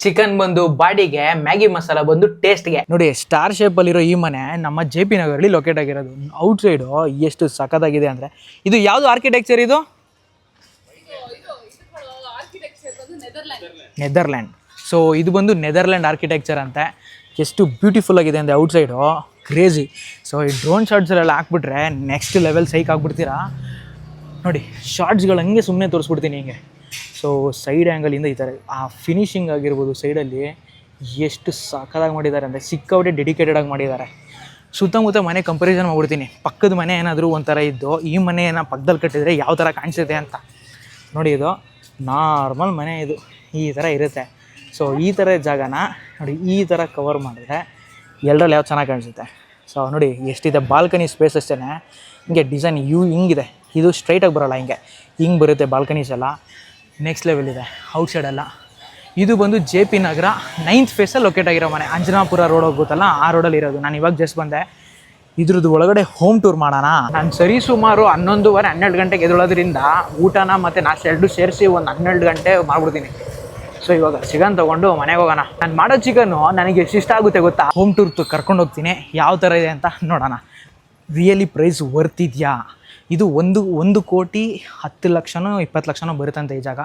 Chicken ಬಂದು ಬಾಡಿಗೆ, Maggi masala ಬಂದು ಟೇಸ್ಟ್ಗೆ. ನೋಡಿ ಸ್ಟಾರ್ ಶೇಪಲ್ಲಿರೋ ಈ ಮನೆ ನಮ್ಮ JP ನಗರಲ್ಲಿ ಲೊಕೇಟ್ ಆಗಿರೋದು. ಔಟ್ ಸೈಡು ಎಷ್ಟು ಸಖತ್ತಾಗಿದೆ ಅಂದರೆ, ಇದು ಯಾವುದು ಆರ್ಕಿಟೆಕ್ಚರ್? ಇದು ನೆದರ್ಲ್ಯಾಂಡ್. ಸೊ ಇದು ಬಂದು ನೆದರ್ಲ್ಯಾಂಡ್ ಆರ್ಕಿಟೆಕ್ಚರ್ ಅಂತೆ. ಎಷ್ಟು ಬ್ಯೂಟಿಫುಲ್ ಆಗಿದೆ ಅಂದರೆ ಔಟ್ ಸೈಡು ಕ್ರೇಜಿ. ಸೊ ಈ ಡ್ರೋನ್ ಶಾರ್ಟ್ಸಲ್ಲೆಲ್ಲ ಹಾಕ್ಬಿಟ್ರೆ ನೆಕ್ಸ್ಟ್ ಲೆವೆಲ್ ಸೈಕ್ ಆಗ್ಬಿಡ್ತೀರಾ. ನೋಡಿ ಶಾರ್ಟ್ಸ್ಗಳು ಹಂಗೆ ಸುಮ್ಮನೆ ತೋರಿಸ್ಬಿಡ್ತೀನಿ ಹಿಂಗೆ. ಸೊ ಸೈಡ್ ಆ್ಯಂಗಲಿಂದ ಈ ಥರ ಆ ಫಿನಿಷಿಂಗ್ ಆಗಿರ್ಬೋದು ಸೈಡಲ್ಲಿ ಎಷ್ಟು ಸಖತ್ತಾಗಿ ಮಾಡಿದ್ದಾರೆ ಅಂದರೆ ಸಿಕ್ಕಾಪಟ್ಟೆ ಡೆಡಿಕೇಟೆಡಾಗಿ ಮಾಡಿದ್ದಾರೆ. ಸುತ್ತಮುತ್ತ ಮನೆ ಕಂಪ್ಯಾರಿಸನ್ ಮಾಡ್ಬಿಡ್ತೀನಿ. ಪಕ್ಕದ ಮನೆ ಏನಾದರೂ ಒಂಥರ ಇದ್ದು ಈ ಮನೆಯನ್ನು ಪಕ್ಕದಲ್ಲಿ ಕಟ್ಟಿದರೆ ಯಾವ ಥರ ಕಾಣಿಸುತ್ತೆ ಅಂತ. ನೋಡಿ ಇದು ನಾರ್ಮಲ್ ಮನೆ, ಇದು ಈ ಥರ ಇರುತ್ತೆ. ಸೊ ಈ ಥರ ಜಾಗನ ನೋಡಿ ಈ ಥರ ಕವರ್ ಮಾಡಿದ್ರೆ ಎಲ್ಲರಲ್ಲಿ ಯಾವ್ದು ಚೆನ್ನಾಗಿ ಕಾಣಿಸುತ್ತೆ. ಸೊ ನೋಡಿ ಎಷ್ಟಿದೆ ಬಾಲ್ಕನಿ ಸ್ಪೇಸ್ ಅಷ್ಟೇ. ಹಿಂಗೆ ಡಿಸೈನ್ ಹಿಂಗಿದೆ, ಇದು ಸ್ಟ್ರೈಟಾಗಿ ಬರೋಲ್ಲ, ಹಿಂಗೆ ಬರುತ್ತೆ ಬಾಲ್ಕನೀಸ್ ಎಲ್ಲ. ನೆಕ್ಸ್ಟ್ ಲೆವೆಲ್ ಇದೆ ಔಟ್ಸೈಡೆಲ್ಲ. ಇದು ಬಂದು JP ನಗರ 9th ಫೇಸಲ್ಲಿ ಲೊಕೇಟ್ ಆಗಿರೋ ಮನೆ. ಅಂಜನಾಪುರ ರೋಡ್ ಹೋಗುತ್ತಲ್ಲ ಆ ರೋಡಲ್ಲಿ ಇರೋದು. ನಾನು ಇವಾಗ ಜಸ್ಟ್ ಬಂದೆ. ಇದ್ರದ್ದು ಒಳಗಡೆ ಹೋಮ್ ಟೂರ್ ಮಾಡೋಣ. ನಾನು ಸರಿ ಸುಮಾರು 11:30-12 ಗಂಟೆಗೆ ಎದ್ದೇಳೋದ್ರಿಂದ ಊಟನ ಮತ್ತು ನಾಷ್ಟ ಎರಡು ಸೇರಿಸಿ ಒಂದು 12 ಗಂಟೆ ಮಾಡ್ಬಿಡ್ತೀನಿ. ಸೊ ಇವಾಗ ಚಿಕನ್ ತೊಗೊಂಡು ಮನೆಗೆ ಹೋಗೋಣ. ನಾನು ಮಾಡೋ ಚಿಕನ್ನು ನನಗೆ ಎಷ್ಟು ಇಷ್ಟ ಆಗುತ್ತೆ ಗೊತ್ತಾ? ಹೋಮ್ ಟೂರ್ ಕರ್ಕೊಂಡು ಹೋಗ್ತೀನಿ, ಯಾವ ಥರ ಇದೆ ಅಂತ ನೋಡೋಣ. ರಿಯಲಿ ಪ್ರೈಸ್ ವರ್ತ್ ಇದೆಯಾ? ಇದು 1,10,00,000 20 ಲಕ್ಷನೋ ಬರುತ್ತಂತೆ ಈ ಜಾಗ.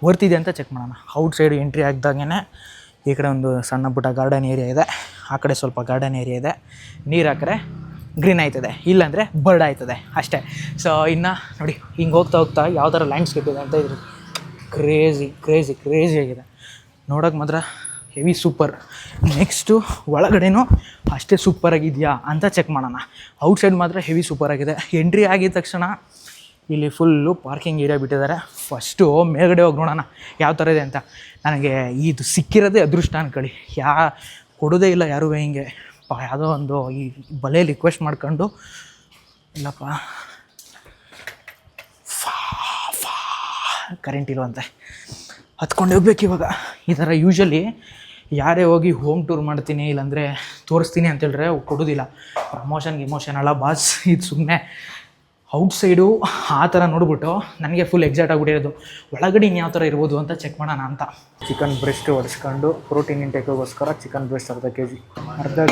ವರ್ತಿದೆ ಅಂತ ಚೆಕ್ ಮಾಡೋಣ. ಔಟ್ ಸೈಡ್ ಎಂಟ್ರಿ ಆಗಿದಾಗೇ ಈ ಕಡೆ ಒಂದು ಸಣ್ಣ ಪುಟ್ಟ ಗಾರ್ಡನ್ ಏರಿಯಾ ಇದೆ, ಆ ಕಡೆ ಸ್ವಲ್ಪ ಗಾರ್ಡನ್ ಏರಿಯಾ ಇದೆ. ನೀರು ಹಾಕಿದ್ರೆ ಗ್ರೀನ್ ಆಯ್ತದೆ, ಇಲ್ಲಾಂದರೆ ಬರ್ಡ್ ಆಯ್ತದೆ ಅಷ್ಟೇ. ಸೊ ಇನ್ನು ನೋಡಿ ಹಿಂಗೆ ಹೋಗ್ತಾ ಯಾವ ಥರ ಲ್ಯಾಂಡ್ಸ್ಕೇಪ್ ಇದೆ ಅಂತ. ಇದ್ರು ಕ್ರೇಜಿ ಆಗಿದೆ ನೋಡೋಕೆ ಮಾತ್ರ ಹೆವಿ ಸೂಪರ್. ನೆಕ್ಸ್ಟು ಒಳಗಡೆನೂ ಅಷ್ಟೇ ಸೂಪರಾಗಿದೆಯಾ ಅಂತ ಚೆಕ್ ಮಾಡೋಣ. ಔಟ್ಸೈಡ್ ಮಾತ್ರ ಹೆವಿ ಸೂಪರಾಗಿದೆ. ಎಂಟ್ರಿ ಆಗಿದ ತಕ್ಷಣ ಇಲ್ಲಿ ಫುಲ್ಲು ಪಾರ್ಕಿಂಗ್ ಏರಿಯಾ ಬಿಟ್ಟಿದ್ದಾರೆ. ಫಸ್ಟು ಮೇಲ್ಗಡೆ ಹೋಗಿ ನೋಡೋಣ ಯಾವ ಥರ ಇದೆ ಅಂತ. ನನಗೆ ಇದು ಸಿಕ್ಕಿರೋದೇ ಅದೃಷ್ಟ ಅನ್ಕೊಳ್ಳಿ. ಕೊಡೋದೇ ಇಲ್ಲ ಯಾರೂ ಹಿಂಗೆ ಯಾವುದೋ ಒಂದು ಈ ಬಲೆಯಲ್ಲಿ ರಿಕ್ವೆಸ್ಟ್ ಮಾಡ್ಕೊಂಡು ಇಲ್ಲಪ್ಪ ಕರೆಂಟ್ ಇಲ್ವಂತೆ, ಹತ್ಕೊಂಡು ಹೋಗ್ಬೇಕು ಇವಾಗ. ಈ ಥರ ಯೂಶ್ವಲಿ ಯಾರೇ ಹೋಗಿ ಹೋಮ್ ಟೂರ್ ಮಾಡ್ತೀನಿ ಇಲ್ಲಾಂದರೆ ತೋರಿಸ್ತೀನಿ ಅಂತೇಳಿದ್ರೆ ಕೊಡೋದಿಲ್ಲ. ಪ್ರಮೋಷನ್ ಅಲ್ಲ ಬಾಸ್, ಇದು ಸುಮ್ಮನೆ ಔಟ್ಸೈಡು ಆ ಥರ ನೋಡ್ಬಿಟ್ಟು ನನಗೆ ಫುಲ್ ಎಕ್ಸೈಟ್ ಆಗಿಬಿಟ್ಟಿರೋದು. ಒಳಗಡೆ ಇನ್ನು ಯಾವ ಥರ ಇರ್ಬೋದು ಅಂತ ಚೆಕ್ ಮಾಡೋಣ ಅಂತ. ಚಿಕನ್ ಬ್ರೆಸ್ಟ್ ಒಡಿಸ್ಕೊಂಡು ಪ್ರೋಟೀನ್ ಇಂಟೇಕ್ಗೋಸ್ಕರ ಚಿಕನ್ ಬ್ರೆಸ್ಟ್ ಅರ್ಧ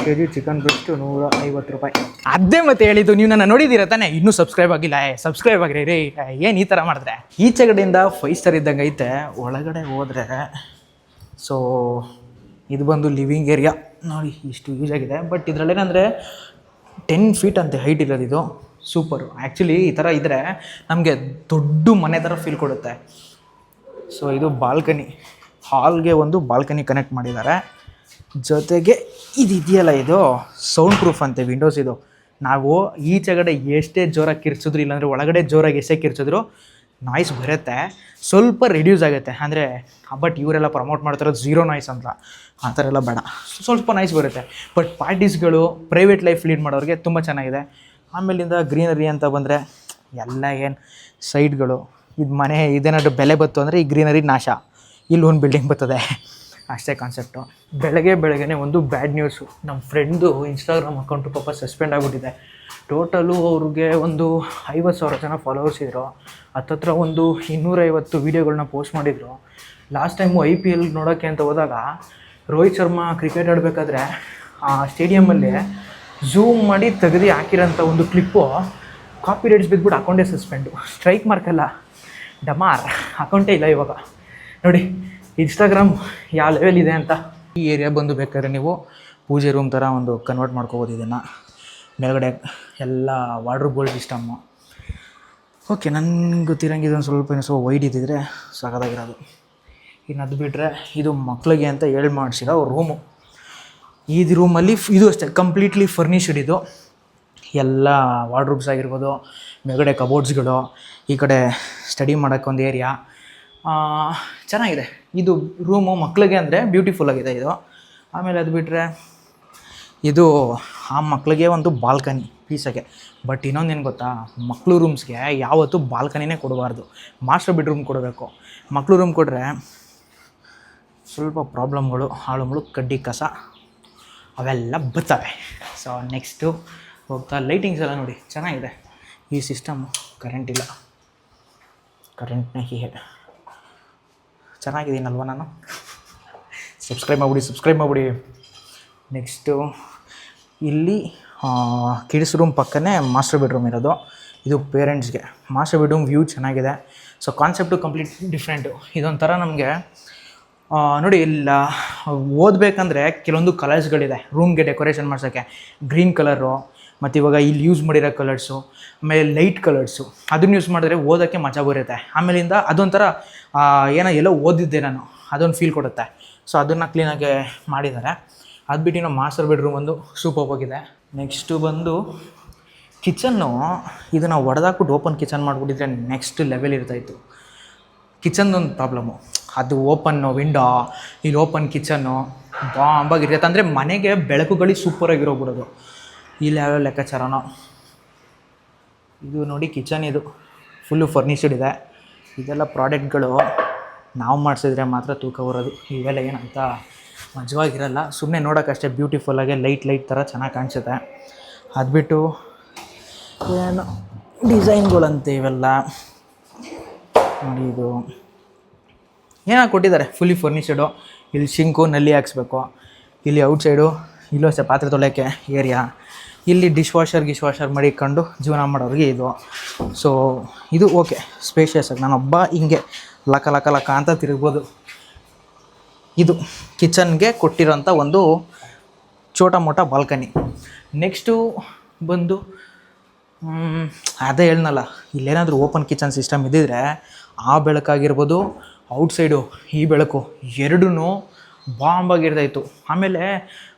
ಕೆ ಜಿ ಚಿಕನ್ ಬ್ರೆಸ್ಟು 150 ರೂಪಾಯಿ. ಅದೇ ಮತ್ತೆ ಹೇಳಿದ್ದು, ನೀವು ನನ್ನ ನೋಡಿದ್ದೀರ ತಾನೇ? ಇನ್ನೂ ಸಬ್ಸ್ಕ್ರೈಬ್ ಆಗಿಲ್ಲ, ಸಬ್ಸ್ಕ್ರೈಬ್ ಆಗಿರಿ ರೀ. ಏನು ಈ ಥರ ಮಾಡಿದ್ರೆ? ಈಚೆ ಕಡೆಯಿಂದ 5 ಸ್ಟಾರ್ ಇದ್ದಂಗೆ ಐತೆ. ಒಳಗಡೆ ಹೋದರೆ ಸೊ ಇದು ಬಂದು ಲಿವಿಂಗ್ ಏರಿಯಾ. ನೋಡಿ ಇಷ್ಟು ಯೂಸ್ ಆಗಿದೆ. ಬಟ್ ಇದರಲ್ಲೇನೆಂದರೆ 10 ಫೀಟ್ ಅಂತೆ ಹೈಟ್ ಇರೋದು. ಇದು ಸೂಪರು. ಆ್ಯಕ್ಚುಲಿ ಈ ಥರ ಇದ್ದರೆ ನಮಗೆ ದೊಡ್ಡ ಮನೆ ಥರ ಫೀಲ್ ಕೊಡುತ್ತೆ. ಸೊ ಇದು ಬಾಲ್ಕನಿ, ಹಾಲ್ಗೆ ಒಂದು ಬಾಲ್ಕನಿ ಕನೆಕ್ಟ್ ಮಾಡಿದ್ದಾರೆ. ಜೊತೆಗೆ ಇದೆಯಲ್ಲ ಇದು ಸೌಂಡ್ ಪ್ರೂಫ್ ಅಂತೆ ವಿಂಡೋಸ್. ಇದು ನಾವು ಈಚೆಗಡೆ ಎಷ್ಟೇ ಜೋರಾಗಿ ಕಿರ್ಚಿದ್ರು ಇಲ್ಲಾಂದರೆ ಒಳಗಡೆ ಜೋರಾಗಿ ಎಷ್ಟೇ ಕಿರ್ಚಿದ್ರು ನಾಯ್ಸ್ ಬರುತ್ತೆ, ಸ್ವಲ್ಪ ರೆಡ್ಯೂಸ್ ಆಗುತ್ತೆ. ಅಂದರೆ ಬಟ್ ಇವರೆಲ್ಲ ಪ್ರಮೋಟ್ ಮಾಡ್ತಿರೋದು 0 ನಾಯ್ಸ್ ಅಂತ. ಆ ಥರ ಎಲ್ಲ ಬೇಡ, ಸ್ವಲ್ಪ ನಾಯ್ಸ್ ಬರುತ್ತೆ. ಬಟ್ ಪಾರ್ಟೀಸ್ಗಳು ಪ್ರೈವೇಟ್ ಲೈಫ್ ಲೀಡ್ ಮಾಡೋರಿಗೆ ತುಂಬ ಚೆನ್ನಾಗಿದೆ. ಆಮೇಲಿಂದ ಗ್ರೀನರಿ ಅಂತ ಬಂದರೆ ಎಲ್ಲ ಏನು ಸೈಡ್ಗಳು ಇದು ಮನೆ ಇದೇನಾದ್ರು ಬೆಲೆ ಬತ್ತು ಅಂದರೆ ಈ ಗ್ರೀನರಿ ನಾಶ, ಇಲ್ಲಿ ಒಂದು ಬಿಲ್ಡಿಂಗ್ ಬರ್ತದೆ ಅಷ್ಟೇ ಕಾನ್ಸೆಪ್ಟು. ಬೆಳಗ್ಗೆ ಒಂದು ಬ್ಯಾಡ್ ನ್ಯೂಸು. ನಮ್ಮ ಫ್ರೆಂಡು ಇನ್ಸ್ಟಾಗ್ರಾಮ್ ಅಕೌಂಟು ಪಾಪ ಸಸ್ಪೆಂಡ್ ಆಗಿಬಿಟ್ಟಿದೆ. ಟೋಟಲು ಅವ್ರಿಗೆ ಒಂದು 50,000 ಜನ ಫಾಲೋವರ್ಸ್ ಇದ್ದರು. ಹತ್ತತ್ರ ಒಂದು 250 ವೀಡಿಯೋಗಳನ್ನ ಪೋಸ್ಟ್ ಮಾಡಿದರು. ಲಾಸ್ಟ್ ಟೈಮು IPL ನೋಡೋಕ್ಕೆ ಅಂತ ಹೋದಾಗ ರೋಹಿತ್ ಶರ್ಮಾ ಕ್ರಿಕೆಟ್ ಆಡಬೇಕಾದ್ರೆ ಆ ಸ್ಟೇಡಿಯಮಲ್ಲಿ ಝೂಮ್ ಮಾಡಿ ತೆಗೆದು ಹಾಕಿರೋಂಥ ಒಂದು ಕ್ಲಿಪ್ಪು ಕಾಪಿ ರೈಟ್ಸ್ ಬಿದ್ದುಬಿಟ್ಟು ಅಕೌಂಟೇ ಸಸ್ಪೆಂಡು. ಸ್ಟ್ರೈಕ್ ಮಾರ್ಕಲ್ಲ, ಡಮಾರ್ ಅಕೌಂಟೇ ಇಲ್ಲ ಇವಾಗ. ನೋಡಿ ಇನ್ಸ್ಟಾಗ್ರಾಮ್ ಯಾವ ಲೆವೆಲ್ ಇದೆ ಅಂತ. ಈ ಏರಿಯಾ ಬಂದು ಬೇಕಾದ್ರೆ ನೀವು ಪೂಜೆ ರೂಮ್ ಥರ ಒಂದು ಕನ್ವರ್ಟ್ ಮಾಡ್ಕೋಬೋದು. ಇದನ್ನು ಮೇಲ್ಗಡೆ ಎಲ್ಲ ವಾರ್ಡ್ರೋಬ್ಗಳು ಸಿಸ್ಟಮ್ಮು. ಓಕೆ, ನನಗೆ ಗೊತ್ತಿರೋಂಗೆ ಇದೊಂದು ಸ್ವಲ್ಪ ವೈಡ್ ಇದ್ದಿದ್ರೆ ಸಾಕಾಗಿರೋದು. ಇನ್ನು ಅದು ಬಿಟ್ಟರೆ ಇದು ಮಕ್ಕಳಿಗೆ ಅಂತ ಮಾಡಿಸಿರೋ ರೂಮು. ಈ ರೂಮಲ್ಲಿ ಇದು ಅಷ್ಟೇ ಕಂಪ್ಲೀಟ್ಲಿ ಫರ್ನಿಷ್ಡ್. ಇದು ಎಲ್ಲ ವಾರ್ಡ್ರೋಬ್ಸ್ ಆಗಿರ್ಬೋದು, ಮೇಲ್ಗಡೆ ಕಬೋರ್ಡ್ಸ್ಗಳು, ಈ ಕಡೆ ಸ್ಟಡಿ ಮಾಡೋಕ್ಕೊಂದು ಏರಿಯಾ ಚೆನ್ನಾಗಿದೆ. ಇದು ರೂಮು ಮಕ್ಕಳಿಗೆ ಅಂದರೆ ಬ್ಯೂಟಿಫುಲ್ ಆಗಿದೆ ಇದು. ಆಮೇಲೆ ಅದು ಬಿಟ್ಟರೆ ಇದು ಆ ಮಕ್ಕಳಿಗೆ ಒಂದು ಬಾಲ್ಕನಿ ಪೀಸಾಗೆ. ಬಟ್ ಇನ್ನೊಂದೇನು ಗೊತ್ತಾ, ಮಕ್ಕಳು ರೂಮ್ಸ್ಗೆ ಯಾವತ್ತೂ ಬಾಲ್ಕನಿನೇ ಕೊಡಬಾರ್ದು, ಮಾಸ್ಟರ್ ಬೆಡ್ರೂಮ್ ಕೊಡಬೇಕು. ಮಕ್ಕಳು ರೂಮ್ ಕೊಟ್ಟರೆ ಸ್ವಲ್ಪ ಪ್ರಾಬ್ಲಮ್ಗಳು, ಹಾಳುಗಳು, ಕಡ್ಡಿ ಕಸ ಅವೆಲ್ಲ ಬರ್ತವೆ. ಸೊ ನೆಕ್ಸ್ಟು ಹೋಗ್ತಾ ಲೈಟಿಂಗ್ಸ್ ಎಲ್ಲ ನೋಡಿ ಚೆನ್ನಾಗಿದೆ. ಈ ಸಿಸ್ಟಮು ಕರೆಂಟ್ ಇಲ್ಲ, ಕರೆಂಟ್ನ ಹೀಗೆ ಚೆನ್ನಾಗಿದ್ದೀನಲ್ವ ನಾನು? ಸಬ್ಸ್ಕ್ರೈಬ್ ಮಾಡಿಬಿಡಿ. ನೆಕ್ಸ್ಟು ಇಲ್ಲಿ ಕಿಡ್ಸ್ ರೂಮ್ ಪಕ್ಕನೇ ಮಾಸ್ಟರ್ ಬೆಡ್ರೂಮ್ ಇರೋದು. ಇದು ಪೇರೆಂಟ್ಸ್ಗೆ. ಮಾಸ್ಟರ್ ಬೆಡ್ರೂಮ್ ವ್ಯೂ ಚೆನ್ನಾಗಿದೆ. So concept complete different. ಇದೊಂಥರ ನಮಗೆ ನೋಡಿ, ಇಲ್ಲ ಓದಬೇಕಂದ್ರೆ ಕೆಲವೊಂದು ಕಲರ್ಸ್ಗಳಿದೆ ರೂಮ್ಗೆ ಡೆಕೋರೇಷನ್ ಮಾಡ್ಸೋಕ್ಕೆ. ಗ್ರೀನ್ ಕಲರು ಮತ್ತು ಇವಾಗ ಇಲ್ಲಿ ಯೂಸ್ ಮಾಡಿರೋ ಕಲರ್ಸು, ಆಮೇಲೆ ಲೈಟ್ ಕಲರ್ಸು, ಅದನ್ನು ಯೂಸ್ ಮಾಡಿದ್ರೆ ಓದೋಕ್ಕೆ ಮಜಾ ಬರುತ್ತೆ. ಆಮೇಲಿಂದ ಅದೊಂಥರ ಎಲ್ಲೋ ಓದಿದ್ದೆ ನಾನು, ಅದೊಂದು ಫೀಲ್ ಕೊಡುತ್ತೆ. ಸೊ ಅದನ್ನು ಕ್ಲೀನಾಗಿ ಮಾಡಿದ್ದಾರೆ. ಅದು ಬಿಟ್ಟು ನಾವು ಮಾಸ್ಟರ್ ಬೆಡ್ರೂಮ್ ಒಂದು ಸೂಪರ್ ಆಗಿದೆ. ನೆಕ್ಸ್ಟು ಬಂದು ಕಿಚನ್ನು. ಇದು ನಾವು ಹೊಡೆದಾಕ್ಬಿಟ್ಟು ಓಪನ್ ಕಿಚನ್ ಮಾಡಿಬಿಟ್ಟಿದ್ರೆ ನೆಕ್ಸ್ಟ್ ಲೆವೆಲ್ ಇರ್ತಾಯಿತ್ತು. ಕಿಚನ್ದೊಂದು ಪ್ರಾಬ್ಲಮ್ಮು, ಅದು ಓಪನ್ನು ವಿಂಡೋ, ಇಲ್ಲಿ ಓಪನ್ ಕಿಚನ್ನು ಬಾಂಬಾಗಿರ್ತೈತೆ. ಅಂದರೆ ಮನೆಗೆ ಬೆಳಕುಗಳಿಗೆ ಸೂಪರಾಗಿರೋಗ್ಬಿಡೋದು. ಇಲ್ಲಿ ಯಾವ್ಯಾವ ಲೆಕ್ಕಾಚಾರನೋ. ಇದು ನೋಡಿ ಕಿಚನ್, ಇದು ಫುಲ್ಲು ಫರ್ನಿಷಡ್ ಇದೆ. ಇದೆಲ್ಲ ಪ್ರಾಡಕ್ಟ್ಗಳು ನಾವು ಮಾಡಿಸಿದ್ರೆ ಮಾತ್ರ ತೂಕ ಬರೋದು. ಇವೆಲ್ಲ ಏನಂತ ಮಜವಾಗಿರಲ್ಲ, ಸುಮ್ಮನೆ ನೋಡೋಕ್ಕಷ್ಟೇ ಬ್ಯೂಟಿಫುಲ್ಲಾಗಿ ಲೈಟ್ ಥರ ಚೆನ್ನಾಗಿ ಕಾಣಿಸುತ್ತೆ. ಅದು ಬಿಟ್ಟು ಏನು ಡಿಸೈನ್ಗಳಂತೆ ಇವೆಲ್ಲ ನೋಡಿ. ಇದು ಏನಾಗಿ ಕೊಟ್ಟಿದ್ದಾರೆ, ಫುಲ್ಲಿ ಫರ್ನಿಷಡು. ಇಲ್ಲಿ ಶಿಂಕು ನಲ್ಲಿ ಹಾಕ್ಸ್ಬೇಕು. ಇಲ್ಲಿ ಔಟ್ಸೈಡು ಇಲ್ಲೂ ಅಷ್ಟೇ ಪಾತ್ರೆ ತೊಳೆಯೋಕ್ಕೆ ಏರಿಯಾ. ಇಲ್ಲಿ ಡಿಶ್ ವಾಷರ್ ಮಡಿಕೊಂಡು ಜೀವನ ಮಾಡೋರಿಗೆ ಇದು. ಸೊ ಇದು ಓಕೆ, ಸ್ಪೇಷಿಯಸ್ ಆಗಿ ನಾನೊಬ್ಬ ಹಿಂಗೆ ಲಕ ಅಂತ ತಿರುಗ್ಬೋದು. ಇದು ಕಿಚನ್ಗೆ ಕೊಟ್ಟಿರೋಂಥ ಒಂದು ಚೋಟ ಮೋಟ ಬಾಲ್ಕನಿ. ನೆಕ್ಸ್ಟು ಬಂದು ಅದೇ ಹೇಳ್ನಲ್ಲ, ಇಲ್ಲೇನಾದರೂ ಓಪನ್ ಕಿಚನ್ ಸಿಸ್ಟಮ್ ಇದ್ದಿದ್ರೆ ಆ ಬೆಳಕಾಗಿರ್ಬೋದು, ಔಟ್ಸೈಡು ಈ ಬೆಳಕು ಎರಡೂ ಬಾಂಬಾಗಿರ್ತಾಯಿತ್ತು. ಆಮೇಲೆ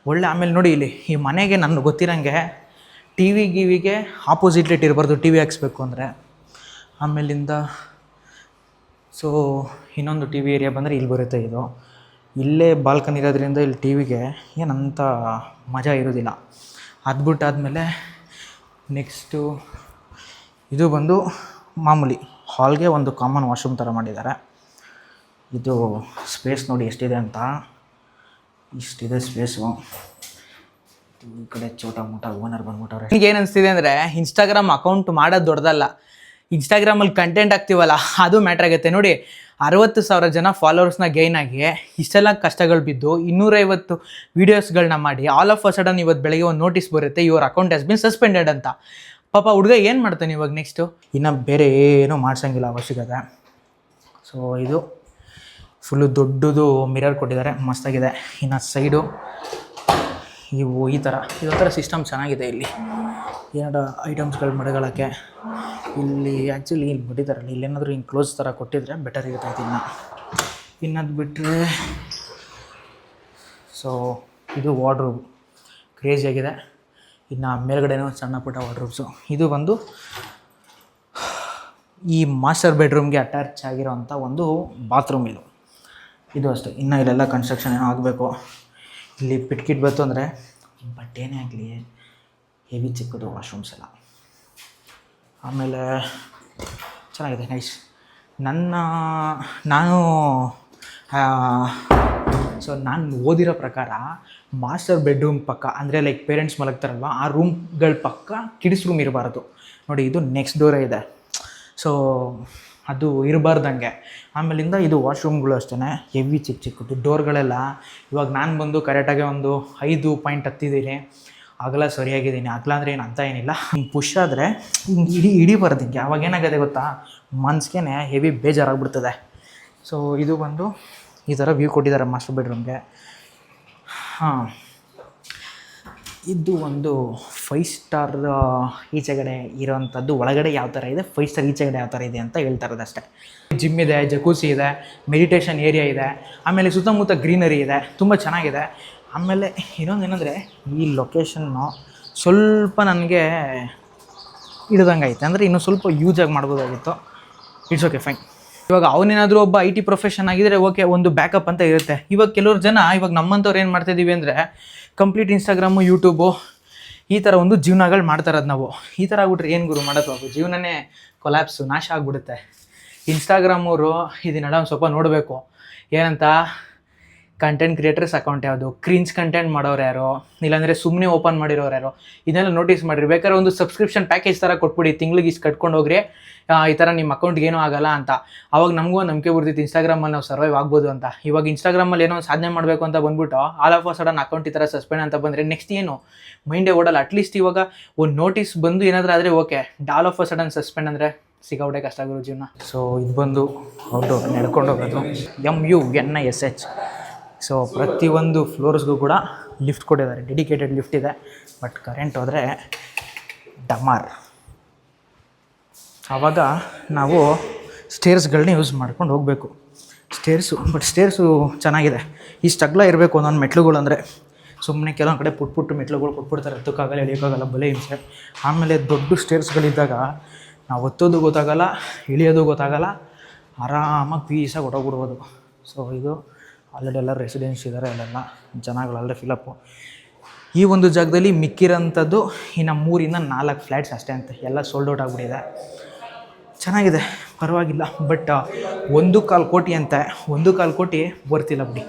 ನೋಡಿ ಇಲ್ಲಿ ಈ ಮನೆಗೆ ನನಗೆ ಗೊತ್ತಿರೋಂಗೆ ಟಿ ವಿಗೆ ಆಪೋಸಿಟ್ ಲೈಟ್ ಇರಬಾರ್ದು, ಟಿ ವಿ ಹಾಕ್ಸ್ಬೇಕು ಅಂದರೆ. ಆಮೇಲಿಂದ ಸೊ ಇನ್ನೊಂದು ಟಿ ವಿ ಏರಿಯಾ ಬಂದರೆ ಇಲ್ಲಿ ಬರುತ್ತೆ. ಇದು ಇಲ್ಲೇ ಬಾಲ್ಕನಿ ಇರೋದ್ರಿಂದ ಇಲ್ಲಿ ಟಿ ವಿಗೆ ಏನಂತ ಮಜಾ ಇರೋದಿಲ್ಲ. ಅದು ಬಿಟ್ಟಾದಮೇಲೆ ನೆಕ್ಸ್ಟು ಇದು ಬಂದು ಮಾಮೂಲಿ ಹಾಲ್ಗೆ ಒಂದು ಕಾಮನ್ ವಾಶ್ರೂಮ್ ಥರ ಮಾಡಿದ್ದಾರೆ. ಇದು ಸ್ಪೇಸ್ ನೋಡಿ ಎಷ್ಟಿದೆ ಅಂತ, ಇಷ್ಟಿದೆ ಸ್ಪೇಸು. ಈ ಕಡೆ ಚೋಟ ಮೋಟ ಓನರ್ ಬಂದ್ಬಿಟ್ಟವ್ರೆ. ಈಗ ಏನು ಅನಿಸ್ತಿದೆ ಅಂದರೆ, ಇನ್ಸ್ಟಾಗ್ರಾಮ್ ಅಕೌಂಟ್ ಮಾಡೋದು ದೊಡ್ಡದಲ್ಲ, ಇನ್ಸ್ಟಾಗ್ರಾಮಲ್ಲಿ ಕಂಟೆಂಟ್ ಆಗ್ತೀವಲ್ಲ ಅದು ಮ್ಯಾಟ್ರ್ ಆಗುತ್ತೆ. ನೋಡಿ 60,000 ಜನ ಫಾಲೋವರ್ಸ್ನ ಗೈನ್ ಆಗಿ ಇಷ್ಟೆಲ್ಲ ಕಷ್ಟಗಳು ಬಿದ್ದು 250 ವೀಡಿಯೋಸ್ಗಳನ್ನ ಮಾಡಿ ಆಲ್ ಆಫ್ ಅ ಸಡನ್ ಇವತ್ತು ಬೆಳಗ್ಗೆ ಒಂದು ನೋಟಿಸ್ ಬರುತ್ತೆ, your account has been suspended ಅಂತ. ಪಾಪ ಹುಡುಗ ಏನು ಮಾಡ್ತಾನೆ ಇವಾಗ ನೆಕ್ಸ್ಟು? ಇನ್ನು ಬೇರೆ ಏನೂ ಮಾಡ್ಸೋಂಗಿಲ್ಲ ಅವಶ್ಯಕತೆ. ಸೊ ಇದು ಫುಲ್ಲು ದೊಡ್ಡದು ಮಿರರ್ ಕೊಟ್ಟಿದ್ದಾರೆ, ಮಸ್ತಾಗಿದೆ. ಇನ್ನು ಸೈಡು ಇವು ಈ ಥರ ಇದೊಂಥರ ಸಿಸ್ಟಮ್ ಚೆನ್ನಾಗಿದೆ. ಇಲ್ಲಿ ಎರಡು ಐಟಮ್ಸ್ಗಳು ಮಡಗೋಕ್ಕೆ ಇಲ್ಲಿ ಆ್ಯಕ್ಚುಲಿ ಇಲ್ಲಿ ಬಿಟ್ಟಿದ್ದಾರಲ್ಲ, ಇಲ್ಲೇನಾದರೂ ಹಿಂಗೆ ಕ್ಲೋಸ್ ಥರ ಕೊಟ್ಟಿದ್ರೆ ಬೆಟರ್ ಇರ್ತೈತಿ. ಇನ್ನದು ಬಿಟ್ಟರೆ ಸೊ ಇದು ವಾರ್ಡ್ರೂಬ್ ಕ್ರೇಜಿಯಾಗಿದೆ. ಇನ್ನು ಮೇಲ್ಗಡೆನೂ ಸಣ್ಣ ಪುಟ್ಟ ವಾರ್ಡ್ರೂಬ್ಸು. ಇದು ಬಂದು ಈ ಮಾಸ್ಟರ್ ಬೆಡ್ರೂಮ್ಗೆ ಅಟ್ಯಾಚ್ ಆಗಿರೋವಂಥ ಒಂದು ಬಾತ್ರೂಮ್. ಇದು ಅಷ್ಟೇ. ಇನ್ನು ಇಲ್ಲೆಲ್ಲ ಕನ್ಸ್ಟ್ರಕ್ಷನ್ ಏನೋ ಆಗಬೇಕು. ಇಲ್ಲಿ ಪಿಟ್ಕಿಟ್ ಬಂತು ಅಂದರೆ ಬಟ್ಟೆನೇ ಆಗಲಿ ಹೆವಿ ಚಿಕ್ಕದು ವಾಶ್ರೂಮ್ಸ್ ಎಲ್ಲ. ಆಮೇಲೆ ಚೆನ್ನಾಗಿದೆ, ನೈಸ್. ನಾನು ಓದಿರೋ ಪ್ರಕಾರ ಮಾಸ್ಟರ್ ಬೆಡ್ರೂಮ್ ಪಕ್ಕ ಅಂದರೆ ಲೈಕ್ ಪೇರೆಂಟ್ಸ್ ಮಲಗ್ತಾರಲ್ವ, ಆ ರೂಮ್ಗಳ ಪಕ್ಕ ಕಿಡ್ಸ್ ರೂಮ್ ಇರಬಾರ್ದು. ನೋಡಿ ಇದು ನೆಕ್ಸ್ಟ್ ಡೋರೇ ಇದೆ, ಸೊ ಅದು ಇರಬಾರ್ದಂಗೆ. ಆಮೇಲಿಂದ ಇದು ವಾಶ್ರೂಮ್ಗಳು ಅಷ್ಟೇ ಹೆವಿ ಚಿಕ್ಕದು ಡೋರ್ಗಳೆಲ್ಲ. ಇವಾಗ ನಾನು ಬಂದು ಕರೆಕ್ಟಾಗಿ ಒಂದು 5 ಹತ್ತಿದ್ದೀನಿ, ಅಗಲ ಸರಿಯಾಗಿದ್ದೀನಿ. ಅಗಲ ಅಂದರೆ ಏನು ಅಂತ ಏನಿಲ್ಲ, ಹಿಂಗೆ ಪುಷ್ ಆದರೆ ಹಿಂಗೆ ಹಿಡಿಬಾರ್ದು. ಹಿಂಗೆ ಅವಾಗ ಏನಾಗಿದೆ ಗೊತ್ತಾ, ಮನ್ಸಿಗೆ ಹೆವಿ ಬೇಜಾರಾಗ್ಬಿಡ್ತದೆ. ಸೊ ಇದು ಬಂದು ಈ ಥರ ವ್ಯೂ ಕೊಟ್ಟಿದ್ದಾರೆ ಮಾಸ್ಟರ್ ಬೆಡ್ರೂಮ್ಗೆ. ಇದು ಒಂದು 5 ಸ್ಟಾರ್ ಈಚೆಗಡೆ ಇರೋವಂಥದ್ದು. ಒಳಗಡೆ ಯಾವ ಥರ ಇದೆ, 5 ಸ್ಟಾರ್ ಈಚೆಗಡೆ ಯಾವ ಥರ ಇದೆ ಅಂತ ಹೇಳ್ತಾ ಇರೋದು ಅಷ್ಟೇ. ಜಿಮ್ ಇದೆ, ಜಕೂಸಿ ಇದೆ, ಮೆಡಿಟೇಷನ್ ಏರಿಯಾ ಇದೆ, ಆಮೇಲೆ ಸುತ್ತಮುತ್ತ ಗ್ರೀನರಿ ಇದೆ, ತುಂಬ ಚೆನ್ನಾಗಿದೆ. ಆಮೇಲೆ ಇನ್ನೊಂದು ಏನಂದರೆ, ಈ ಲೊಕೇಶನ್ನು ಸ್ವಲ್ಪ ನನಗೆ ಹಿಡ್ದಂಗೆ ಐತೆ, ಅಂದರೆ ಇನ್ನೂ ಸ್ವಲ್ಪ ಯೂಸಾಗಿ ಮಾಡ್ಬೋದಾಗಿತ್ತು. It's okay, fine. ಇವಾಗ ಅವನೇನಾದರೂ ಒಬ್ಬ IT ಪ್ರೊಫೆಷನ್ ಆಗಿದ್ದರೆ ಓಕೆ, ಒಂದು ಬ್ಯಾಕಪ್ ಅಂತ ಇರುತ್ತೆ. ಇವಾಗ ಕೆಲವ್ರು ಜನ, ಇವಾಗ ನಮ್ಮಂಥವ್ರು ಏನು ಮಾಡ್ತಾಯಿದ್ದೀವಿ ಅಂದರೆ, ಕಂಪ್ಲೀಟ್ ಇನ್ಸ್ಟಾಗ್ರಾಮು, ಯೂಟ್ಯೂಬು ಈ ಥರ ಒಂದು ಜೀವನಗಳು ಮಾಡ್ತಾರದು. ನಾವು ಈ ಥರ ಆಗ್ಬಿಟ್ರೆ ಏನು ಗುರು ಮಾಡೋದು, ಜೀವನನೇ ಕೊಲ್ಯಾಪ್ಸು, ನಾಶ ಆಗಿಬಿಡುತ್ತೆ. ಇನ್ಸ್ಟಾಗ್ರಾಮವರು ಇದನ್ನೆಲ್ಲ ಒಂದು ಸ್ವಲ್ಪ ನೋಡಬೇಕು. ಏನಂತ, ಕಂಟೆಂಟ್ ಕ್ರಿಯೇಟರ್ಸ್ ಅಕೌಂಟ್ ಯಾವುದು, ಕ್ರಿಂಜ್ ಕಂಟೆಂಟ್ ಮಾಡೋರು ಯಾರು, ಇಲ್ಲಾಂದರೆ ಸುಮ್ಮನೆ ಓಪನ್ ಮಾಡಿರೋರು ಯಾರು, ಇದನ್ನೆಲ್ಲ ನೋಟಿಸ್ ಮಾಡಿರಿ. ಬೇಕಾದ್ರೆ ಒಂದು ಸಬ್ಸ್ಕ್ರಿಪ್ಷನ್ ಪ್ಯಾಕೇಜ್ ಥರ ಕೊಟ್ಬಿಡಿ, ತಿಂಗ್ಳಿಗೆ ಇಷ್ಟು ಕಟ್ಕೊಂಡು ಹೋಗ್ರಿ, ಈ ಥರ ನಿಮ್ಮ ಅಕೌಂಟ್ಗೆ ಏನೂ ಆಗಲ್ಲ ಅಂತ. ಅವಾಗ ನಮಗೂ ನಂಬಿಕೆ ಬರ್ತಿತ್ತು ಇನ್ಸ್ಟಾಗ್ರಾಮಲ್ಲಿ ನಾವು ಸರ್ವೈವ್ ಆಗ್ಬೋದು ಅಂತ. ಇವಾಗ ಇನ್ಸ್ಟಾಗ್ರಾಮಲ್ಲಿ ಏನೋ ಒಂದು ಸಾಧನೆ ಮಾಡಬೇಕು ಅಂತ ಬಂದ್ಬಿಟ್ಟು all of a sudden account ಈ ಥರ ಸಸ್ಪೆಂಡ್ ಅಂತ ಬಂದರೆ ನೆಕ್ಸ್ಟ್ ಏನು ಮೈಂಡೇ ಓಡಲ್ಲ. ಅಟ್ಲೀಸ್ಟ್ ಇವಾಗ ಒಂದು ನೋಟಿಸ್ ಬಂದು ಏನಾದರೂ ಆದರೆ okay, all of a sudden suspend ಅಂದರೆ ಸಿಕ್ಕಾಪಟ್ಟೆ ಕಷ್ಟ ಆಗಿರೋ ಜೀವನ. ಸೊ ಇದು ಬಂದು ಹೌದು ನಡ್ಕೊಂಡು ಹೋಗೋದು MUNISH. ಸೊ ಪ್ರತಿಯೊಂದು ಫ್ಲೋರ್ಸ್ಗೂ ಕೂಡ ಲಿಫ್ಟ್ ಕೊಟ್ಟಿದ್ದಾರೆ, ಡೆಡಿಕೇಟೆಡ್ ಲಿಫ್ಟ್ ಇದೆ. ಬಟ್ ಕರೆಂಟ್ ಹೋದರೆ ಡಮಾರ್. ಆವಾಗ ನಾವು ಸ್ಟೇರ್ಸ್ಗಳನ್ನ ಯೂಸ್ ಮಾಡ್ಕೊಂಡು ಹೋಗಬೇಕು. ಸ್ಟೇರ್ಸು ಚೆನ್ನಾಗಿದೆ. ಇಷ್ಟು ಅಗಲ ಇರಬೇಕು ಒಂದೊಂದು ಮೆಟ್ಲುಗಳು. ಅಂದರೆ ಸುಮ್ಮನೆ ಕೆಲವೊಂದು ಕಡೆ ಪುಟ್ಟು ಮೆಟ್ಲುಗಳು ಕೊಟ್ಬಿಡ್ತಾರೆ, ಹತ್ತಕ್ಕಾಗಲ್ಲ, ಇಳಿಯೋಕ್ಕಾಗಲ್ಲ, ಬಲೆ ಹಿಂಸೆ. ಆಮೇಲೆ ದೊಡ್ಡ ಸ್ಟೇರ್ಸ್ಗಳಿದ್ದಾಗ ನಾವು ಹತ್ತೋದು ಗೊತ್ತಾಗಲ್ಲ, ಇಳಿಯೋದು ಗೊತ್ತಾಗಲ್ಲ, ಆರಾಮಾಗಿ ಪೀಸಾಗಿ ಹೊಟ್ಟೋಗ್ಬಿಡ್ಬೋದು. ಸೊ ಇದು ಆಲ್ರೆಡಿ ಎಲ್ಲ ರೆಸಿಡೆನ್ಸ್ ಇದ್ದಾರೆ, ಅಲ್ಲೆಲ್ಲ ಜನಗಳಲ್ಲೇ ಫಿಲಪ್ಪು. ಈ ಒಂದು ಜಾಗದಲ್ಲಿ ಮಿಕ್ಕಿರೋಂಥದ್ದು ಇನ್ನು 3 ಇಂದ 4 ಫ್ಲ್ಯಾಟ್ಸ್ ಅಷ್ಟೇ ಅಂತ, ಎಲ್ಲ ಸೋಲ್ಡ್ ಔಟ್ ಆಗಿಬಿಟ್ಟಿದೆ. ಚೆನ್ನಾಗಿದೆ, ಪರವಾಗಿಲ್ಲ. ಬಟ್ 1.25 ಕೋಟಿ ಅಂತ, 1.25 ಕೋಟಿ ಬರ್ತಿಲ್ಲ ಬಿಡಿ.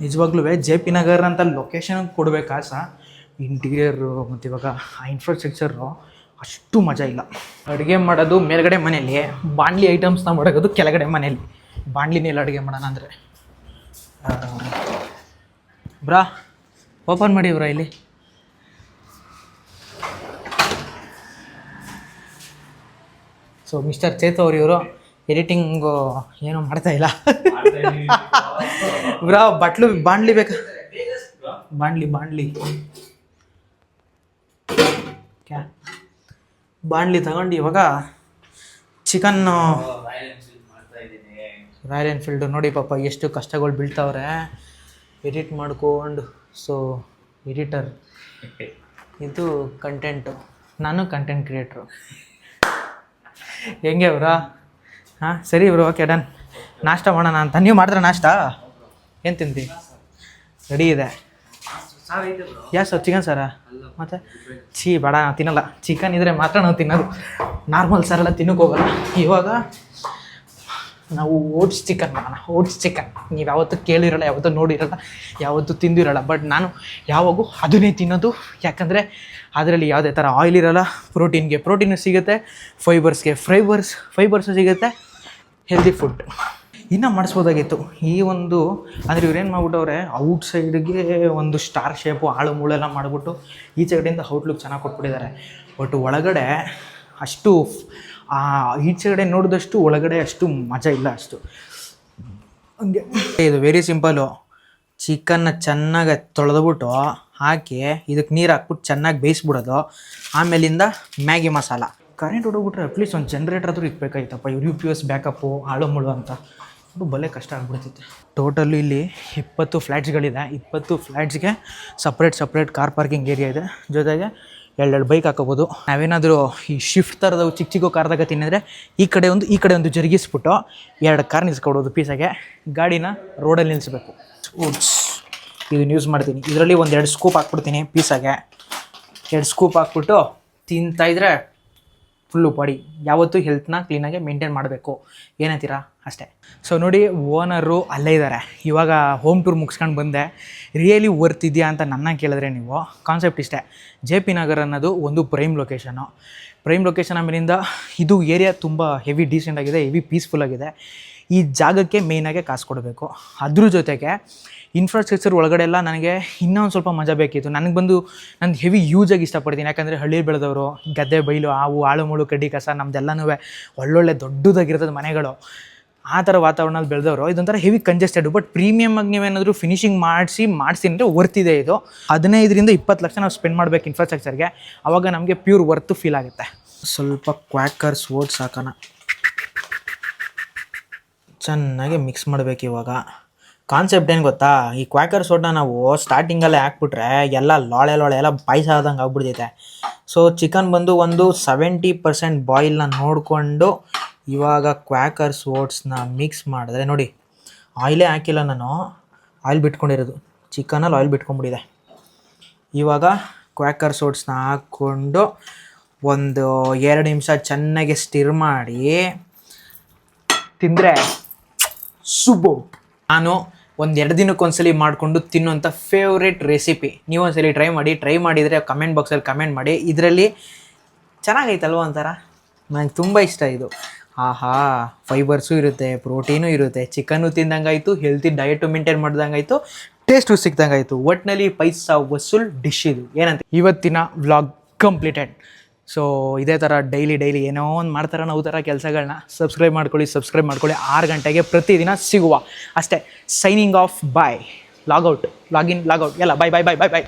ನಿಜವಾಗ್ಲೂ JP ನಗರ್ ಅಂತ ಲೊಕೇಶನ್ ಕೊಡಬೇಕು ಕಾಸ, ಇಂಟೀರಿಯರು ಮತ್ತು ಇವಾಗ ಆ ಇನ್ಫ್ರಾಸ್ಟ್ರಕ್ಚರು ಅಷ್ಟು ಮಜಾ ಇಲ್ಲ. ಅಡುಗೆ ಮಾಡೋದು ಮೇಲ್ಗಡೆ ಮನೆಯಲ್ಲಿ, ಬಾಣಲಿ ಐಟಮ್ಸ್ನ ಮಾಡೋದು ಕೆಳಗಡೆ ಮನೆಯಲ್ಲಿ. ಬಾಣಲಿನೆಲ್ಲ ಅಡುಗೆ ಮಾಡೋಣ ಅಂದರೆ ಬ್ರಾ ಓಪನ್ ಮಾಡಿ ಬ್ರಾ. ಇಲ್ಲಿ ಸೊ ಮಿಸ್ಟರ್ ಚೇತು ಅವ್ರು, ಇವರು ಎಡಿಟಿಂಗು ಏನೂ ಮಾಡ್ತಾಯಿಲ್ಲ ಬ್ರಾ. ಬಾಣಲಿ ಬೇಕಾ? ಬಾಣಲಿ ಬಾಣಲಿ ತಗೊಂಡು ಇವಾಗ ಚಿಕನ್ನು ರಾಯಲ್ ಎನ್ಫೀಲ್ಡು ನೋಡಿ ಪಾಪ ಎಷ್ಟು ಕಷ್ಟಗಳು ಬೀಳ್ತಾವ್ರೆ ಎಡಿಟ್ ಮಾಡ್ಕೊಂಡು. ಸೊ ಎಡಿಟರ್, ಇದು ಕಂಟೆಂಟು, ನಾನು ಕಂಟೆಂಟ್ ಕ್ರಿಯೇಟ್ರು. ಹೆಂಗೆ ಬ್ರಾ? ಹಾಂ ಸರಿ ಬ್ರೋ, ಓಕೆ ಡನ್. ನಾಷ್ಟ ಮಾಡೋಣ ಅಂತ. ನೀವು ಮಾಡಿದ್ರೆ ನಾಷ್ಟ ಏನು ತಿಂತಿ? ರೆಡಿ ಇದೆ. ಯಾ ಸರ್ ಚಿಕನ್ ಸಾರಾ? ಮತ್ತು ಬೇಡ, ನಾವು ತಿನ್ನಲ್ಲ. ಚಿಕನ್ ಇದ್ದರೆ ಮಾತ್ರ ನಾವು ತಿನ್ನೋದು, ನಾರ್ಮಲ್ ಸಾರೆಲ್ಲ ತಿನ್ನೋಕೆ ಹೋಗಲ್ಲ. ಇವಾಗ ನಾವು ಓಟ್ಸ್ ಚಿಕನ್ ಮಾಡೋಣ. ಓಟ್ಸ್ ಚಿಕನ್ ನೀವು ಯಾವತ್ತೂ ಕೇಳಿರಲ್ಲ, ಯಾವತ್ತೂ ನೋಡಿರಲ್ಲ, ಯಾವತ್ತೂ ತಿಂದಿರಲ್ಲ. ಬಟ್ ನಾನು ಯಾವಾಗೂ ಅದನ್ನೇ ತಿನ್ನೋದು. ಯಾಕಂದರೆ ಅದರಲ್ಲಿ ಯಾವುದೇ ಥರ ಆಯಿಲ್ ಇರೋಲ್ಲ, ಪ್ರೋಟೀನು ಸಿಗುತ್ತೆ, ಫೈಬರ್ಸು ಸಿಗುತ್ತೆ, ಹೆಲ್ದಿ ಫುಡ್. ಇನ್ನೂ ಮಾಡಿಸ್ಬೋದಾಗಿತ್ತು ಈ ಒಂದು. ಅಂದರೆ ಇವ್ರೇನು ಮಾಡ್ಬಿಟ್ಟವ್ರೆ, ಔಟ್ ಸೈಡ್ಗೆ ಒಂದು ಸ್ಟಾರ್ ಶೇಪು ಆಳು ಮೂಳೆಲ್ಲ ಮಾಡಿಬಿಟ್ಟು ಈಚೆ ಕಡೆಯಿಂದ ಔಟ್ಲುಕ್ ಚೆನ್ನಾಗಿ ಕೊಟ್ಬಿಟ್ಟಿದ್ದಾರೆ. ಬಟ್ ಒಳಗಡೆ ಅಷ್ಟು ಈಚೆ ಕಡೆ ನೋಡಿದಷ್ಟು ಒಳಗಡೆ ಅಷ್ಟು ಮಜಾ ಇಲ್ಲ ಅಷ್ಟು. ಹಂಗೆ ಇದು ವೆರಿ ಸಿಂಪಲ್ಲು. ಚಿಕನ್ನ ಚೆನ್ನಾಗಿ ತೊಳೆದ್ಬಿಟ್ಟು ಹಾಕಿ ಇದಕ್ಕೆ ನೀರು ಹಾಕ್ಬಿಟ್ಟು ಚೆನ್ನಾಗಿ ಬೇಯಿಸ್ಬಿಡೋದು. ಆಮೇಲಿಂದ ಮ್ಯಾಗಿ ಮಸಾಲ. ಕರೆಂಟ್ ಹೊಡೋಗ್ಬಿಟ್ರೆ ಅಟ್ಲೀಸ್ಟ್ ಒಂದು ಜನ್ರೇಟರ್ ಆದರೂ ಇಕ್ಬೇಕಾಯ್ತಪ್ಪ. ಇವ್ರು UPS ಬ್ಯಾಕಪ್ಪು ಆಳು ಮುಳು ಅಂತ ಅದು ಭಲೇ ಕಷ್ಟ ಆಗ್ಬಿಡ್ತೈತೆ. ಟೋಟಲ್ಲು ಇಲ್ಲಿ 20 ಫ್ಲ್ಯಾಟ್ಸ್ಗಳಿದೆ. 20 ಫ್ಲ್ಯಾಟ್ಸ್ಗೆ ಸಪ್ರೇಟ್ ಕಾರ್ ಪಾರ್ಕಿಂಗ್ ಏರಿಯಾ ಇದೆ. ಜೊತೆಗೆ 2 ಬೈಕ್ ಹಾಕೋಬೋದು. ನಾವೇನಾದರೂ ಈ ಶಿಫ್ಟ್ ಥರದ ಚಿಕ್ಕ ಕಾರ್ದಾಗ ತಿನ್ನಿದ್ರೆ ಈ ಕಡೆ ಒಂದು ಜರುಗಿಸ್ಬಿಟ್ಟು 2 ಕಾರ್ ನಿಲ್ಸ್ಕೊಡೋದು ಪೀಸಾಗೆ. ಗಾಡಿನ ರೋಡಲ್ಲಿ ನಿಲ್ಲಿಸ್ಬೇಕು. ಇದನ್ನು ಯೂಸ್ ಮಾಡ್ತೀನಿ. ಇದರಲ್ಲಿ 1-2 ಸ್ಕೂಪ್ ಹಾಕ್ಬಿಡ್ತೀನಿ ಪೀಸಾಗೆ. 2 ಸ್ಕೂಪ್ ಹಾಕ್ಬಿಟ್ಟು ತಿಂತಾಯಿದ್ರೆ ಫುಲ್ಲು ಬಾಡಿ. ಯಾವತ್ತೂ ಹೆಲ್ತ್ನ ಕ್ಲೀನಾಗಿ ಮೇಂಟೈನ್ ಮಾಡಬೇಕು. ಏನಂತೀರಾ? ಅಷ್ಟೇ. ಸೊ ನೋಡಿ, ಓನರು ಅಲ್ಲೇ ಇದ್ದಾರೆ. ಇವಾಗ ಹೋಮ್ ಟೂರ್ ಮುಗಿಸ್ಕೊಂಡು ಬಂದೆ. ರಿಯಲಿ ವರ್ತ್ ಇದೆಯಾ ಅಂತ ನನ್ನ ಕೇಳಿದ್ರೆ ನೀವು, ಕಾನ್ಸೆಪ್ಟ್ ಇಷ್ಟೇ. JP ನಗರ್ ಅನ್ನೋದು ಒಂದು ಪ್ರೈಮ್ ಲೊಕೇಶನ್. ಆಮೇಲಿಂದ ಇದು ಏರಿಯಾ ತುಂಬ ಹೆವಿ ಡೀಸೆಂಟ್ ಆಗಿದೆ, ಹೆವಿ ಪೀಸ್ಫುಲ್ ಆಗಿದೆ. ಈ ಜಾಗಕ್ಕೆ ಮೇಯ್ನಾಗೆ ಕಾಸು ಕೊಡಬೇಕು. ಅದ್ರ ಜೊತೆಗೆ ಇನ್ಫ್ರಾಸ್ಟ್ರಕ್ಚರ್ ಒಳಗಡೆ ಎಲ್ಲ ನನಗೆ ಇನ್ನೂ ಒಂದು ಸ್ವಲ್ಪ ಮಜಾ ಬೇಕಿತ್ತು. ನಂದು ಹೆವಿ ಯೂಸಾಗಿ ಇಷ್ಟಪಡ್ತೀನಿ. ಯಾಕಂದರೆ ಹಳ್ಳಿ ಬೆಳೆದವರು, ಗದ್ದೆ ಬೈಲು, ಆಳು ಮುಳು ಕಡ್ಡಿ ಕಸ, ನಮ್ದೆಲ್ಲನೂ ಒಳ್ಳೊಳ್ಳೆ ದೊಡ್ಡದಾಗಿರ್ತದೆ ಮನೆಗಳು. ಆ ಥರ ವಾತಾವರಣದಲ್ಲಿ ಬೆಳೆದವರು ಇದೊಂಥರ ಹೆವಿ ಕಂಜೆಸ್ಟೆಡ್. ಬಟ್ ಪ್ರೀಮಿಯಮಾಗಿ ನೀವೇನಾದರೂ ಫಿನಿಷಿಂಗ್ ಮಾಡಿಸಿ ಅಂದರೆ ವರ್ತಿದೆ ಇದು. 15-20 ಲಕ್ಷ ನಾವು ಸ್ಪೆಂಡ್ ಮಾಡಬೇಕು ಇನ್ಫ್ರಾಸ್ಟ್ರಕ್ಚರ್ಗೆ. ಆವಾಗ ನಮಗೆ ಪ್ಯೂರ್ ವರ್ತು ಫೀಲ್ ಆಗುತ್ತೆ. ಸ್ವಲ್ಪ ಕ್ವಾಕರ್ಸ್ ಓಟ್ಸ್ ಹಾಕೋಣ, ಚೆನ್ನಾಗಿ ಮಿಕ್ಸ್ ಮಾಡಬೇಕು. ಇವಾಗ ಕಾನ್ಸೆಪ್ಟ್ ಏನು ಗೊತ್ತಾ, ಈ ಕ್ವಾಕರ್ ಸೋಡನ್ನ ನಾವು ಸ್ಟಾರ್ಟಿಂಗಲ್ಲೇ ಹಾಕ್ಬಿಟ್ರೆ ಎಲ್ಲ ಲೋಳೆ ಎಲ್ಲ ಪಾಯಸ ಆದಂಗೆ ಆಗ್ಬಿಡ್ತೈತೆ. ಸೊ ಚಿಕನ್ ಬಂದು ಒಂದು 70% ಬಾಯ್ಲ್ನ ನೋಡಿಕೊಂಡು ಇವಾಗ ಕ್ವಾಕರ್ಸ್ ಓಟ್ಸ್ನ ಮಿಕ್ಸ್ ಮಾಡಿದ್ರೆ ನೋಡಿ, ಆಯಿಲೇ ಹಾಕಿಲ್ಲ ನಾನು, ಆಯಿಲ್ ಬಿಟ್ಕೊಂಡಿರೋದು. ಚಿಕನಲ್ಲಿ ಆಯಿಲ್ ಬಿಟ್ಕೊಂಡ್ಬಿಟ್ಟಿದೆ. ಇವಾಗ ಕ್ವಾಕರ್ಸ್ ಓಟ್ಸ್ನ ಹಾಕ್ಕೊಂಡು ಒಂದು 2 ನಿಮಿಷ ಚೆನ್ನಾಗಿ ಸ್ಟಿರ್ ಮಾಡಿ ತಿಂದರೆ ಸೂಪರ್. ನಾನು 1-2 ದಿನಕ್ಕೊಂದ್ಸಲಿ ಮಾಡಿಕೊಂಡು ತಿನ್ನೋಂಥ ಫೇವ್ರೇಟ್ ರೆಸಿಪಿ. ನೀವು ಒಂದ್ಸಲಿ ಟ್ರೈ ಮಾಡಿದರೆ ಕಮೆಂಟ್ ಬಾಕ್ಸಲ್ಲಿ ಕಮೆಂಟ್ ಮಾಡಿ. ಇದರಲ್ಲಿ ಚೆನ್ನಾಗೈತಲ್ವ ಒಂಥರ, ನನಗೆ ತುಂಬ ಇಷ್ಟ ಇದು. ಆಹಾ, ಫೈಬರ್ಸು ಇರುತ್ತೆ, ಪ್ರೋಟೀನು ಇರುತ್ತೆ, ಚಿಕನ್ನು ತಿಂದಂಗಾಯಿತು, ಹೆಲ್ತಿ ಡಯಟು ಮೇಂಟೈನ್ ಮಾಡ್ದಂಗಾಯಿತು, ಟೇಸ್ಟು ಸಿಕ್ದಂಗಾಯಿತು. ಒಟ್ಟಿನಲ್ಲಿ ಪೈಸಾ ವಸೂಲ್ ಡಿಶ್ ಇದು. ಏನಂತ ಇವತ್ತಿನ ವ್ಲಾಗ್ ಕಂಪ್ಲೀಟೆಡ್. ಸೊ ಇದೇ ಥರ ಡೈಲಿ ಏನೋ ಒಂದು ಮಾಡ್ತಾರೆ ನಾವು ಥರ ಕೆಲಸಗಳನ್ನ. ಸಬ್ಸ್ಕ್ರೈಬ್ ಮಾಡ್ಕೊಳ್ಳಿ 6 ಗಂಟೆಗೆ ಪ್ರತಿದಿನ ಸಿಗುವ. ಅಷ್ಟೇ. ಸೈನಿಂಗ್ ಆಫ್, ಬಾಯ್, ಲಾಗೌಟ್, ಲಾಗಿನ್, ಲಾಗೌಟ್ ಎಲ್ಲ ಬಾಯ್.